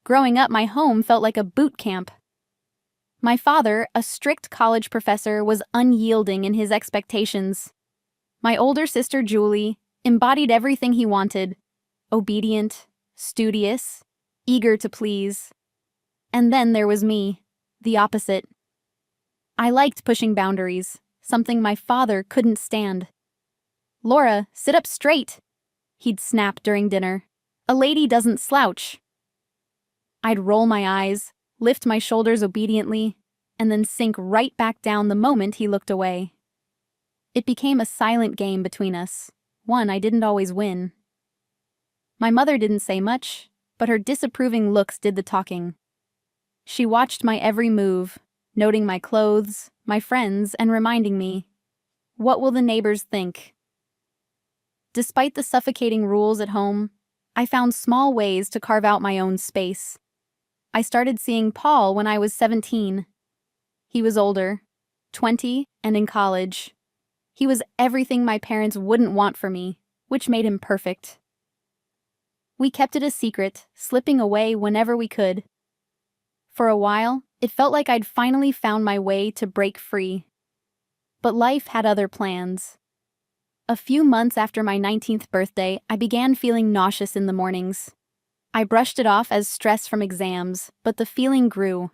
Growing up, my home felt like a boot camp. My father, a strict college professor, was unyielding in his expectations. My older sister, Julie, embodied everything he wanted: obedient, studious, eager to please. And then there was me, the opposite. I liked pushing boundaries, something my father couldn't stand. "Laura, sit up straight," he'd snap during dinner. "A lady doesn't slouch." I'd roll my eyes, lift my shoulders obediently, and then sink right back down the moment he looked away. It became a silent game between us, one I didn't always win. My mother didn't say much, but her disapproving looks did the talking. She watched my every move, noting my clothes, my friends, and reminding me, "What will the neighbors think?" Despite the suffocating rules at home, I found small ways to carve out my own space. I started seeing Paul when I was 17. He was older, 20, and in college. He was everything my parents wouldn't want for me, which made him perfect. We kept it a secret, slipping away whenever we could. For a while, it felt like I'd finally found my way to break free. But life had other plans. A few months after my 19th birthday, I began feeling nauseous in the mornings. I brushed it off as stress from exams, but the feeling grew,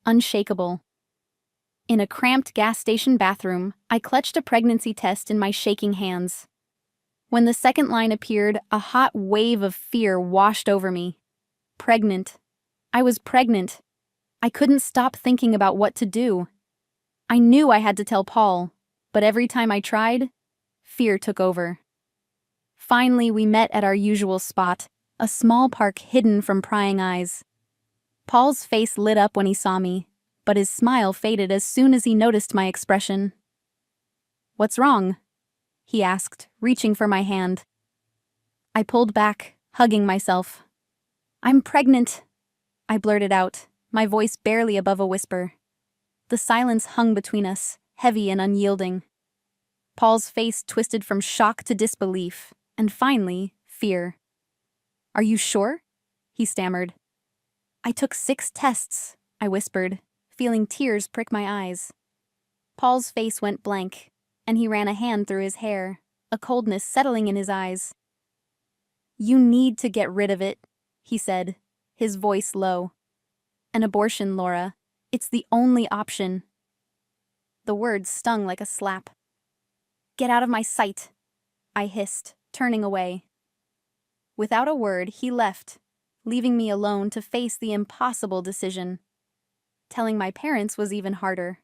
unshakable. In a cramped gas station bathroom, I clutched a pregnancy test in my shaking hands. When the second line appeared, a hot wave of fear washed over me. Pregnant. I was pregnant. I couldn't stop thinking about what to do. I knew I had to tell Paul, but every time I tried, fear took over. Finally, we met at our usual spot, a small park hidden from prying eyes. Paul's face lit up when he saw me, but his smile faded as soon as he noticed my expression. "What's wrong?" he asked, reaching for my hand. I pulled back, hugging myself. "I'm pregnant," I blurted out, my voice barely above a whisper. The silence hung between us, heavy and unyielding. Paul's face twisted from shock to disbelief, and finally, fear. "Are you sure?" he stammered. "I took 6 tests," I whispered, feeling tears prick my eyes. Paul's face went blank, and he ran a hand through his hair, a coldness settling in his eyes. "You need to get rid of it," he said, his voice low. "An abortion, Laura. It's the only option." The words stung like a slap. "Get out of my sight," I hissed, turning away. Without a word, he left, leaving me alone to face the impossible decision. Telling my parents was even harder.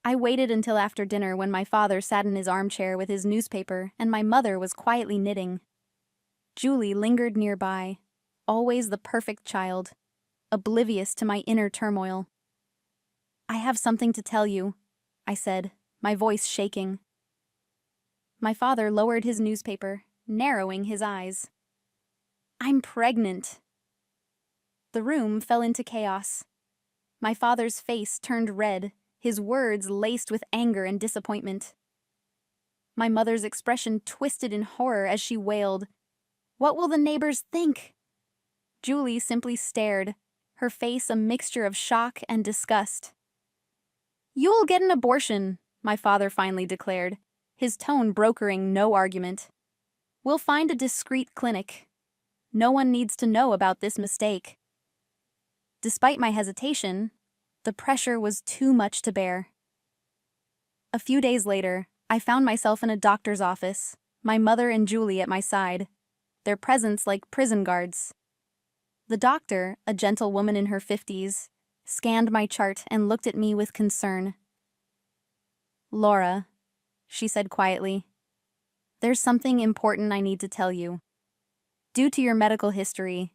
I waited until after dinner when my father sat in his armchair with his newspaper and my mother was quietly knitting. Julie lingered nearby, always the perfect child, oblivious to my inner turmoil. "I have something to tell you," I said, my voice shaking. My father lowered his newspaper, narrowing his eyes. "I'm pregnant." The room fell into chaos. My father's face turned red, his words laced with anger and disappointment. My mother's expression twisted in horror as she wailed, "What will the neighbors think?" Julie simply stared, her face a mixture of shock and disgust. "You'll get an abortion," my father finally declared, his tone brokering no argument. "We'll find a discreet clinic. No one needs to know about this mistake." Despite my hesitation, the pressure was too much to bear. A few days later, I found myself in a doctor's office, my mother and Julie at my side, their presence like prison guards. The doctor, a gentle woman in her 50s, scanned my chart and looked at me with concern. "Laura," she said quietly, "there's something important I need to tell you. Due to your medical history,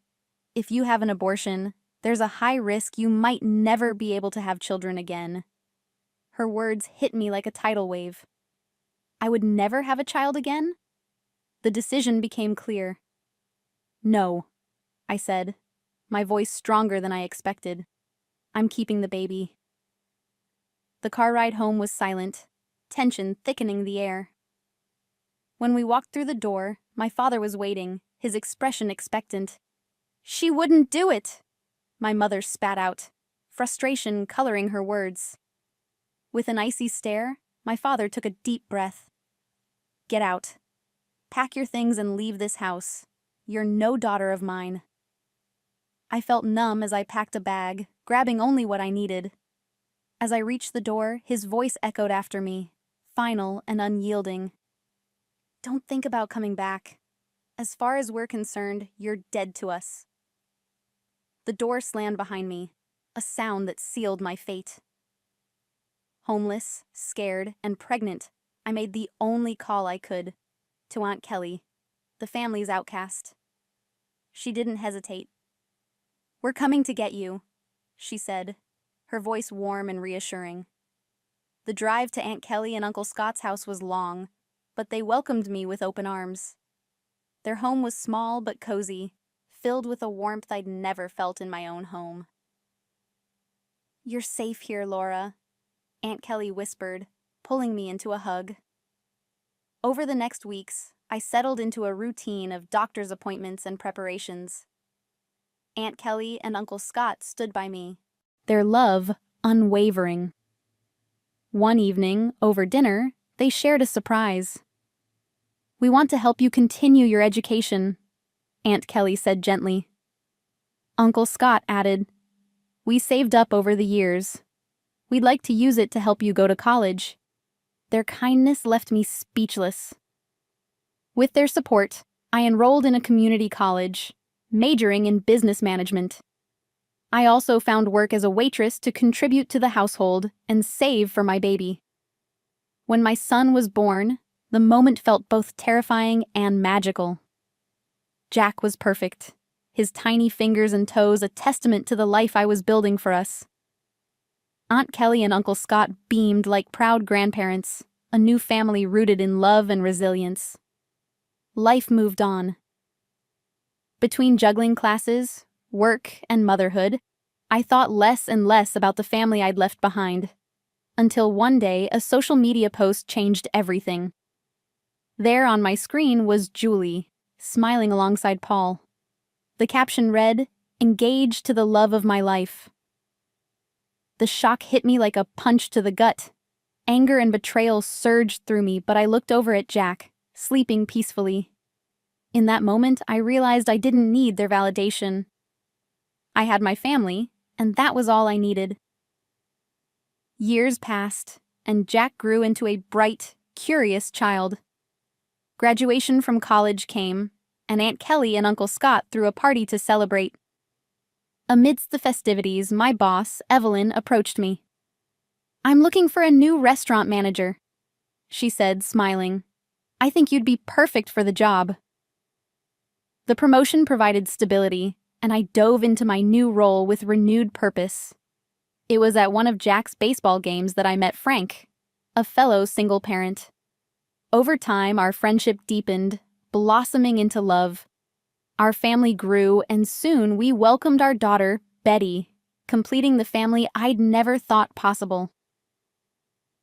if you have an abortion, there's a high risk you might never be able to have children again." Her words hit me like a tidal wave. I would never have a child again? The decision became clear. "No," I said, my voice stronger than I expected. "I'm keeping the baby." The car ride home was silent, tension thickening the air. When we walked through the door, my father was waiting, his expression expectant. She wouldn't do it, my mother spat out, frustration coloring her words. With an icy stare, my father took a deep breath. Get out. Pack your things and leave this house. You're no daughter of mine. I felt numb as I packed a bag, grabbing only what I needed. As I reached the door, his voice echoed after me, final and unyielding. Don't think about coming back. As far as we're concerned, you're dead to us. The door slammed behind me, a sound that sealed my fate. Homeless, scared, and pregnant, I made the only call I could, to Aunt Kelly, the family's outcast. She didn't hesitate. We're coming to get you, she said, her voice warm and reassuring. The drive to Aunt Kelly and Uncle Scott's house was long, but they welcomed me with open arms. Their home was small but cozy, filled with a warmth I'd never felt in my own home. You're safe here, Laura, Aunt Kelly whispered, pulling me into a hug. Over the next weeks, I settled into a routine of doctor's appointments and preparations. Aunt Kelly and Uncle Scott stood by me, their love unwavering. One evening, over dinner, they shared a surprise. We want to help you continue your education, Aunt Kelly said gently. Uncle Scott added, we saved up over the years. We'd like to use it to help you go to college. Their kindness left me speechless. With their support, I enrolled in a community college, majoring in business management. I also found work as a waitress to contribute to the household and save for my baby. When my son was born, the moment felt both terrifying and magical. Jack was perfect, his tiny fingers and toes a testament to the life I was building for us. Aunt Kelly and Uncle Scott beamed like proud grandparents, a new family rooted in love and resilience. Life moved on. Between juggling classes, work, and motherhood, I thought less and less about the family I'd left behind. Until one day, a social media post changed everything. There on my screen was Julie, smiling alongside Paul. The caption read, "Engaged to the love of my life." The shock hit me like a punch to the gut. Anger and betrayal surged through me, but I looked over at Jack, sleeping peacefully. In that moment, I realized I didn't need their validation. I had my family, and that was all I needed. Years passed, and Jack grew into a bright, curious child. Graduation from college came, and Aunt Kelly and Uncle Scott threw a party to celebrate. Amidst the festivities, my boss, Evelyn, approached me. "I'm looking for a new restaurant manager," she said, smiling. "I think you'd be perfect for the job." The promotion provided stability, and I dove into my new role with renewed purpose. It was at one of Jack's baseball games that I met Frank, a fellow single parent. Over time, our friendship deepened, blossoming into love. Our family grew, and soon we welcomed our daughter, Betty, completing the family I'd never thought possible.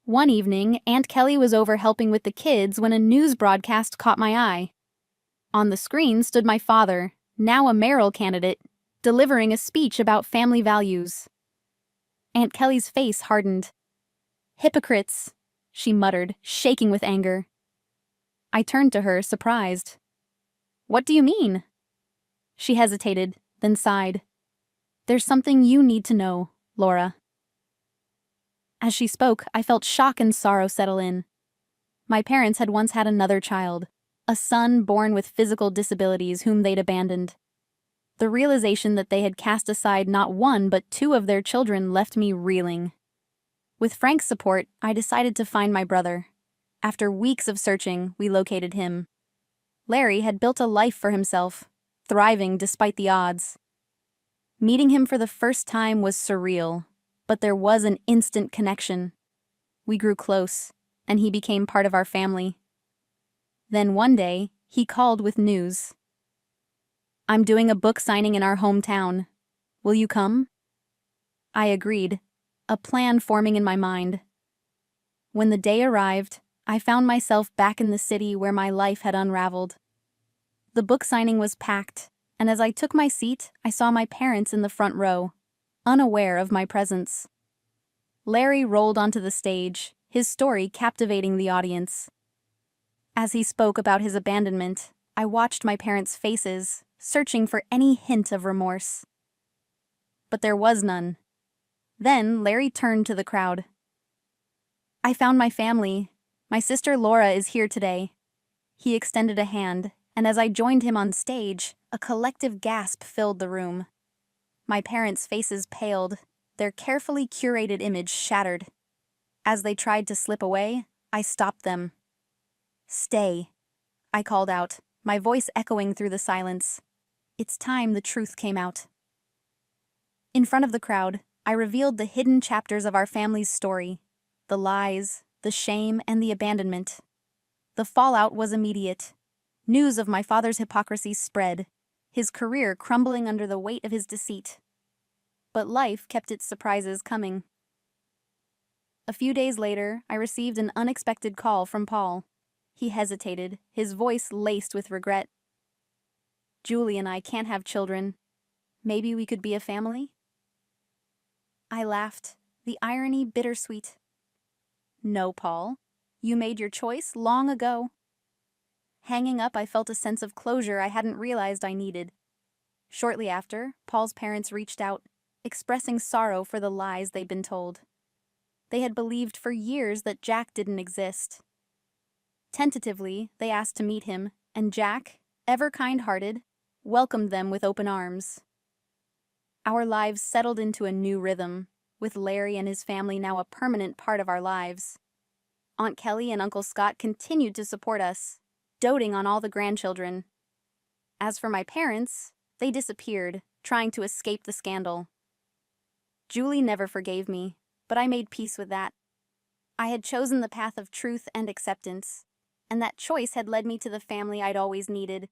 One evening, Aunt Kelly was over helping with the kids when a news broadcast caught my eye. On the screen stood my father, now a mayoral candidate, delivering a speech about family values. Aunt Kelly's face hardened. "Hypocrites," she muttered, shaking with anger. I turned to her, surprised. "What do you mean?" She hesitated, then sighed. "There's something you need to know, Laura." As she spoke, I felt shock and sorrow settle in. My parents had once had another child, a son born with physical disabilities whom they'd abandoned. The realization that they had cast aside not one but two of their children left me reeling. With Frank's support, I decided to find my brother. After weeks of searching, we located him. Larry had built a life for himself, thriving despite the odds. Meeting him for the first time was surreal, but there was an instant connection. We grew close, and he became part of our family. Then one day, he called with news. "I'm doing a book signing in our hometown. Will you come?" I agreed, a plan forming in my mind. When the day arrived, I found myself back in the city where my life had unraveled. The book signing was packed, and as I took my seat, I saw my parents in the front row, unaware of my presence. Larry rolled onto the stage, his story captivating the audience. As he spoke about his abandonment, I watched my parents' faces, searching for any hint of remorse. But there was none. Then Larry turned to the crowd. "I found my family. My sister Laura is here today." He extended a hand, and as I joined him on stage, a collective gasp filled the room. My parents' faces paled, their carefully curated image shattered. As they tried to slip away, I stopped them. "Stay," I called out, my voice echoing through the silence. It's time the truth came out. In front of the crowd, I revealed the hidden chapters of our family's story, the lies, the shame, and the abandonment. The fallout was immediate. News of my father's hypocrisy spread, his career crumbling under the weight of his deceit. But life kept its surprises coming. A few days later, I received an unexpected call from Paul. He hesitated, his voice laced with regret. "Julie and I can't have children. Maybe we could be a family?" I laughed, the irony bittersweet. "No, Paul. You made your choice long ago." Hanging up, I felt a sense of closure I hadn't realized I needed. Shortly after, Paul's parents reached out, expressing sorrow for the lies they'd been told. They had believed for years that Jack didn't exist. Tentatively, they asked to meet him, and Jack, ever kind-hearted, welcomed them with open arms. Our lives settled into a new rhythm, with Larry and his family now a permanent part of our lives. Aunt Kelly and Uncle Scott continued to support us, doting on all the grandchildren. As for my parents, they disappeared, trying to escape the scandal. Julie never forgave me, but I made peace with that. I had chosen the path of truth and acceptance, and that choice had led me to the family I'd always needed.